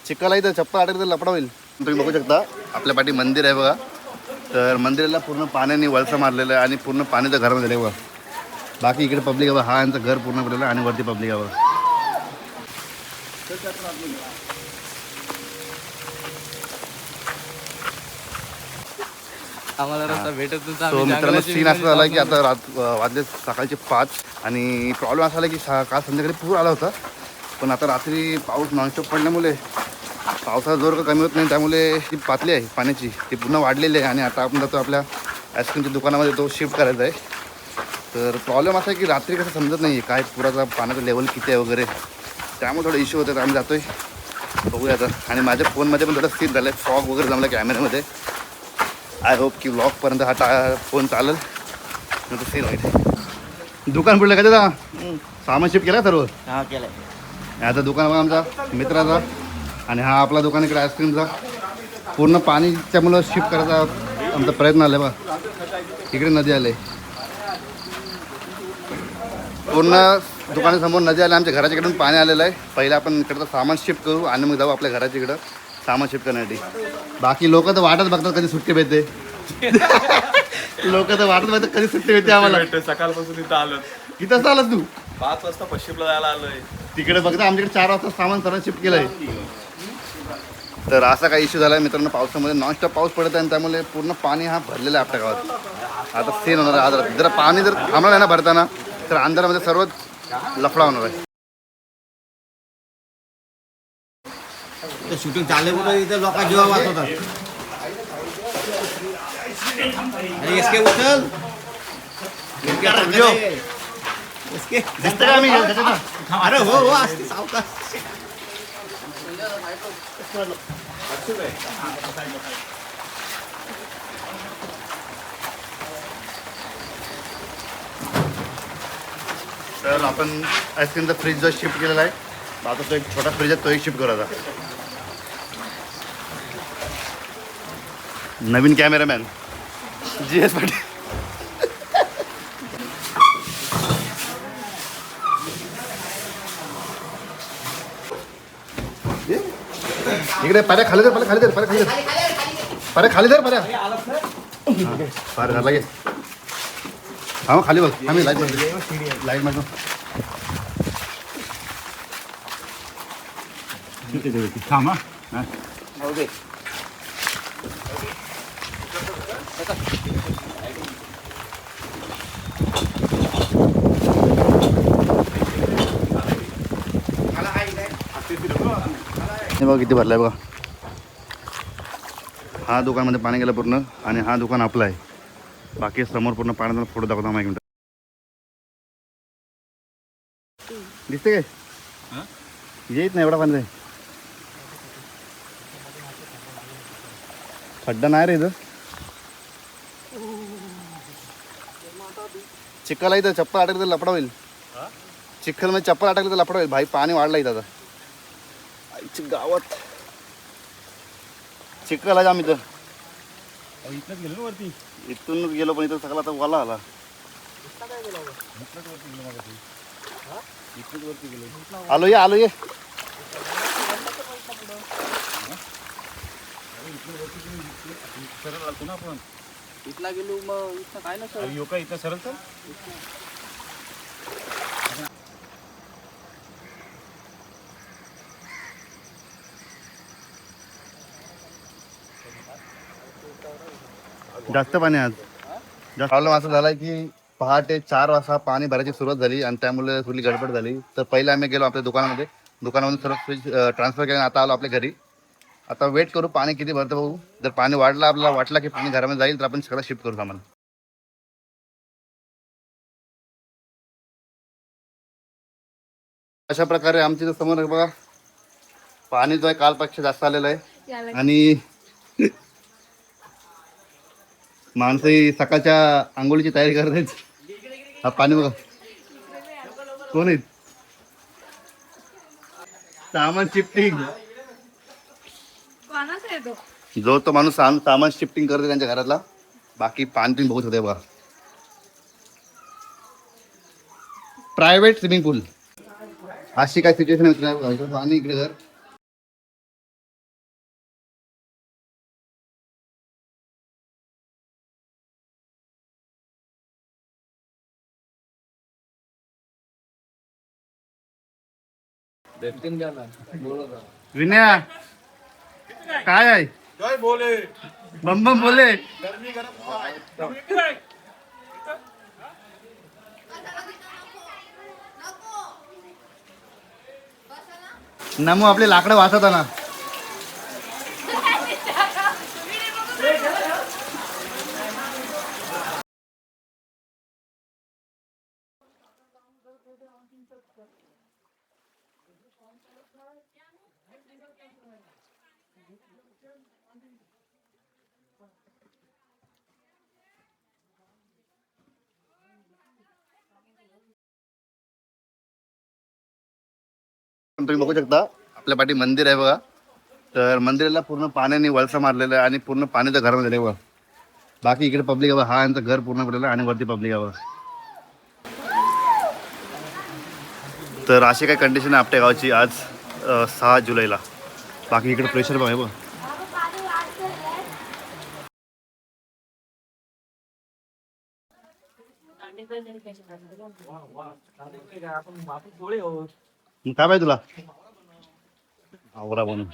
चिखल आहे तर चप्पल अडकली तर लफडा होईल. तुम्ही बघू शकता आपल्या पाठी मंदिर आहे बघा. तर मंदिराला पूर्ण पाण्याने वळसा मारलेलं आहे आणि पूर्ण पाणी तर घरामध्ये आहे बघा. बाकी इकडे पब्लिक आहे बघा. हा यांचं घर पूर्ण पडलेलं आणि वरती पब्लिक आहे बघा. आम्हाला रस्ता भेटत तो मित्रांनो सीन असं झाला की आता वाजले सकाळचे 5 आणि प्रॉब्लेम असा आला की काल संध्याकाळी पूर आला होता. पण आता रात्री पाऊस नॉनस्टॉप पडल्यामुळे पावसाचा जोर कमी होत नाही. त्यामुळे ती पातळी आहे पाण्याची ती पुन्हा वाढलेली आहे आणि आता आपण जातो आपल्या आईस्क्रीमच्या दुकानामध्ये तो शिफ्ट करायचा आहे. तर प्रॉब्लेम असा आहे की रात्री कसं समजत नाही काय पुराचा पाण्याचा लेवल किती आहे वगैरे. त्यामुळे थोडं इश्यू होतं. आम्ही जातोय बघूया आता. आणि माझ्या फोनमध्ये पण थोडं सीन झालं आहे. फॉग वगैरे जमला कॅमेऱ्यामध्ये. आय होप की व्लॉगपर्यंत हा फोन चालेल नंतर सीन होईल. दुकान कुठलं का दादा सामान शिफ्ट केलं सर्व? हा केलंय. आता दुकान बघा आमचा मित्राचा आणि हा आपला दुकान इकडे आईस्क्रीमचा. पूर्ण पाणीच्यामुळं शिफ्ट करायचा आमचा प्रयत्न आला बा. इकडे नदी आले पूर्ण दुकानासमोर नदी आली. आमच्या घराच्या इकडून पाणी आलेलं आहे. पहिलं आपण इकडचं सामान शिफ्ट करू आणि मग जाऊ आपल्या घराच्या इकडं सामान शिफ्ट करण्यासाठी. बाकी लोक तर वाटत बघतात कधी सुट्टी भेटते. लोक तर वाटत बघतात कधी सुट्टी भेटते आम्हाला. सकाळपासून इथं आलं. किती वाजता आलास तू? 5 वाजता पश्चिमला जायला आलोय. तिकडे बघता आमच्याकडे 4 वाजता सामान सर्व शिफ्ट केलंय. तर असा काही इश्यू झाला आहे मित्रांनो. पावसामध्ये नॉनस्टॉप पाऊस पडत आहे आणि त्यामुळे पूर्ण पाणी हा भरलेला आहे आपल्या गावात. आता सीन होणार आहे. आज जर पाणी जर थांबलं आहे ना भरताना तर अंधारामध्ये सर्वच लफडा होणार आहे. शूटिंग चालले कुठं इथं लोक जीवा वाचवतात. अरे इसके उचल दिसतं का आम्ही अरे हो हो असते सावकाश. तर आपण आईस्क्रीमचा फ्रीज जो शिफ्ट केलेला आहे आता तो एक छोटा फ्रीज आहे तोही शिफ्ट करायचा. नवीन कॅमेरामॅन GS पाटील. इकडे पर्या खाली दर पर्या खाली दर पर्या खाली दर पर्या खाली दर पर्या फार घाला गे. हा मग खाली बघ आम्ही लाईट मारतो लाईट मारतो. थांब हा बघा किती भरलाय बघा. हा दुकानमध्ये पाणी गेलं पूर्ण आणि हा दुकान आपला आहे. बाकी समोर पूर्ण पाण्याचा फोटो दाखवतो मग एक मिनिट. दिसते काय येत नाही एवढा पाणी. खड्डा नाही रे इथं. चिखल आहे इथं चप्पल अटकली तर लफडा होईल. चिखल मध्ये चप्पल अटकली तर लफडा होईल भाई. पाणी वाढलं इथं आता आईच्या गावात. चिखल आहे आम्ही तर इथनच गेलो वरती. इथून गेलो पण इथं सगळं आता वाला आला. आलो ये आलो ये. आपण इथला गेलो मग इथं काय नसतं. योका इथं सरळ सर. जास्त पाणी आज. प्रॉब्लेम असा झाला की पहाटे 4 वाजता पाणी भरायची सुरुवात झाली आणि त्यामुळे थोडी गडबड झाली. तर पहिले आम्ही गेलो आपल्या दुकानामध्ये सर्व फ्रीज ट्रान्सफर केलं. आता आलो आपल्या घरी. आता वेट करू पाणी किती भरतं बघू. जर पाणी वाढलं आपल्याला वाटलं की पाणी घरामध्ये जाईल तर आपण सगळं शिफ्ट करू सामान. अशा प्रकारे आमच्या समोर बघा पाणी जो आहे कालपेक्षा जास्त आलेलं आहे आणि माणसं ही सकाळच्या आंघोळीची तयारी करत आहेत. हा पाणी बघा कोण आहेत. सामान शिफ्टिंग जो तो माणूस सामान शिफ्टिंग करते त्यांच्या घरातला. बाकी पाणी तुम्ही बघत होते बघा. प्रायव्हेट स्विमिंग पूल अशी काय सिच्युएशन आहे. पाणी इकडे घर विनया काय आहे बम बम बोले नमू आपले लाकडं वाचवताना तुम्ही बघू शकता आपल्या पाठी मंदिर आहे बघा. तर मंदिराला पूर्ण पाण्याने वळसा मारलेला आहे आणि पूर्ण पाण्याचं घर झालं बघा. बाकी इकडे पब्लिक आहे बघा. हा यांचं घर पूर्ण पडलेलं आहे आणि वरती पब्लिक आहे बघा. तर अशी काही कंडिशन आहे आपल्या गावची आज 6 जुलैला. बाकी इकडे प्रेशर बघा आहे बघा. काय पाहिजे तुला आवरा म्हणून.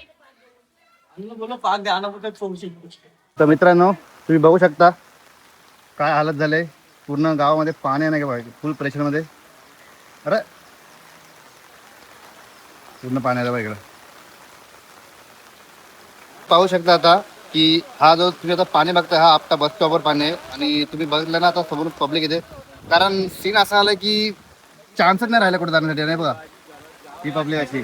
तर मित्रांनो तुम्ही बघू शकता काय हालत झाले. पूर्ण गावामध्ये पाणी नाही का फुल प्रेशरमध्ये. अरे पूर्ण पाणी आलं इकडं पाहू शकता आता की हा जो तुम्ही आता पाणी बघताय हा आपला बस स्टॉपवर पाणी आहे. आणि तुम्ही बघितलं ना आता समोर पब्लिक येते. कारण सीन असा आला की चान्सच नाही राहिला कुठे जाण्यासाठी. नाही बघा ही पब्लिक अशी.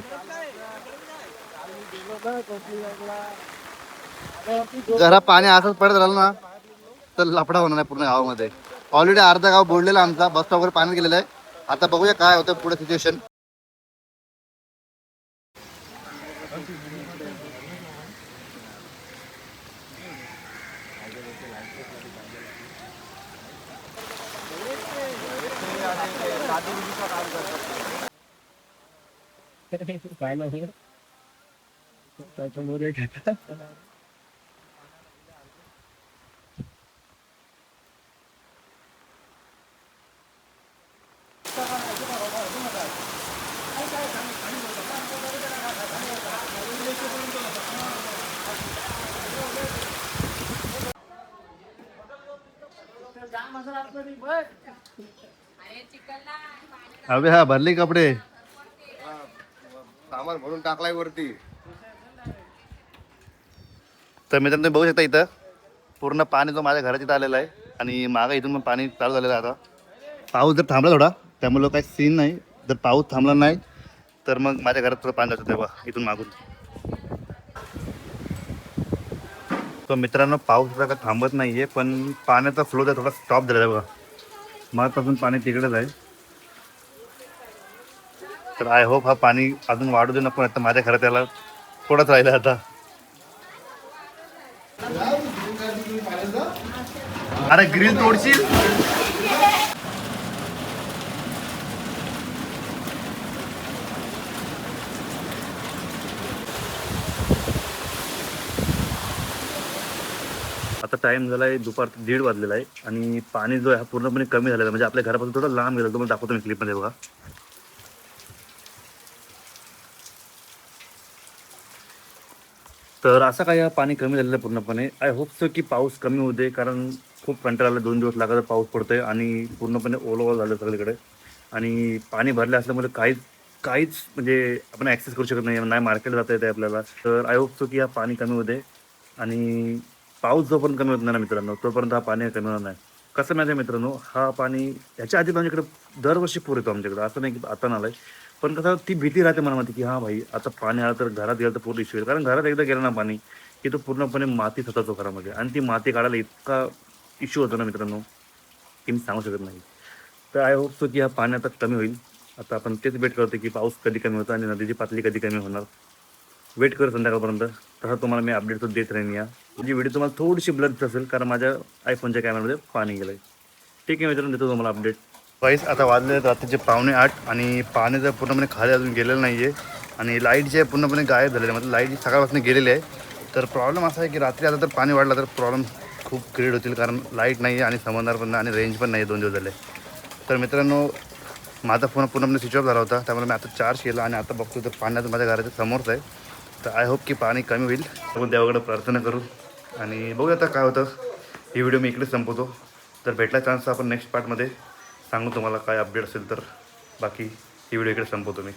जर हा पाणी असंच पडत राहिलं ना तर लफडा होणार आहे पूर्ण गावामध्ये. ऑलरेडी अर्धा गाव बोललेला आमचा बस स्टॉपवर पाणी गेलेलं आहे. आता बघूया काय होतं पुढे सिच्युएशन. काय नाही त्याच्यामुळे अबे हा भरले कपडे. सामान भरून टाकलाय वरती. तर मित्रांनो तुम्ही बघू शकता इथं पूर्ण पाणी जो माझ्या घरात इथं आलेला आहे. आणि मागं इथून पण पाणी चालू झालेलं आहे. आता पाऊस जर थांबला थोडा त्यामुळे काही सीन नाही. जर पाऊस थांबला नाही तर मग माझ्या घरात थोडं पाणी जातं तेव्हा इथून मागून. तर मित्रांनो पाऊस काय थांबत नाही आहे पण पाण्याचा फ्लो तर थोडा स्टॉप झालेला आहे बघा. मगपासून पाणी तिकडेच आहे. तर आय होप हा पाणी अजून वाढू दे नको. आता माझ्या घरात याला थोडंच राहिलं आता. अरे ग्रिल तोडशील. आता टाइम झाला आहे दुपार 1:30 वाजलेला आहे आणि पाणी जो आहे पूर्णपणे कमी झालेला आहे. म्हणजे आपल्या घरापासून थोडं लांब गेलं. तुम्हाला दाखवतो मी क्लिपमध्ये बघा. तर असं काय पाणी कमी झालेलं आहे पूर्णपणे. आय होप सो की पाऊस कमी होऊ दे. कारण खूप कंटाळा 2 दिवस लागत पाऊस पडतोय आणि पूर्णपणे ओलं झालं सगळीकडे. आणि पाणी भरले असल्यामुळे काहीच म्हणजे आपण ॲक्सेस करू शकत नाही. नाही मार्केट जाता येते आपल्याला. तर आय होप सो की हा पाणी कमी होऊ दे. आणि पाऊस जोपर्यंत कमी होत नाही ना मित्रांनो तोपर्यंत हा पाणी कमी होणार नाही. कसं माहिती आहे मित्रांनो हा पाणी ह्याच्या आधी आमच्याकडे दरवर्षी पूर येतो आमच्याकडे. असं नाही की आता नालाय पण कसं ती भीती राहते मनामध्ये की हां भाई आता पाणी आलं तर घरात गेलं तर पूर्ण इश्यू येईल. कारण घरात एकदा गेलं ना पाणी की तो पूर्णपणे मातीत होता तो घरामध्ये. आणि ती माती काढायला इतका इश्यू होतो ना मित्रांनो की मी सांगू शकत नाही. तर आय होप सो की हा पाणी आता कमी होईल. आता आपण तेच वेट करतो की पाऊस कधी कमी होतो आणि नदीची पातळी कधी कमी होणार. वेट कर संध्याकाळपर्यंत. तसं तुम्हाला मी अपडेट तो देत राहीन. या म्हणजे व्हिडिओ तुम्हाला थोडीशी ब्लर असेल कारण माझ्या आयफोनच्या कॅमेरामध्ये पाणी गेलं आहे. ठीक आहे मित्रांनो देतो तुम्हाला अपडेट. वाईस आता वाजले रात्रीचे 7:45 आणि पाणी जर पूर्णपणे खाली अजून गेलेलं नाही आहे. आणि लाईट जे आहे पूर्णपणे गायब झालेली आहे. मतलब लाईट सकाळपासून गेलेली आहे. तर प्रॉब्लेम असा आहे की रात्री आता जर पाणी वाढलं तर प्रॉब्लेम खूप क्रिएट होतील. कारण लाईट नाही आहे आणि समजणार पण नाही आणि रेंज पण नाही 2 दिवस झाले. तर मित्रांनो माझा फोन पूर्णपणे स्विच ऑफ झाला होता, त्यामुळे मी आता चार्ज केला आणि आता बघतो तर पाण्यात माझ्या घराच्या समोरच आहे. तर आय होप की पाणी कमी होईल. आपण देवाकडे प्रार्थना करू आणि बघूया आता काय होतं. ही व्हिडिओ मी इकडे संपवतो. तर भेटला चान्स आपण नेक्स्ट पार्टमध्ये सांगू तुम्हाला काय अपडेट असेल तर. बाकी ही व्हिडिओ इकडे संपवतो मी.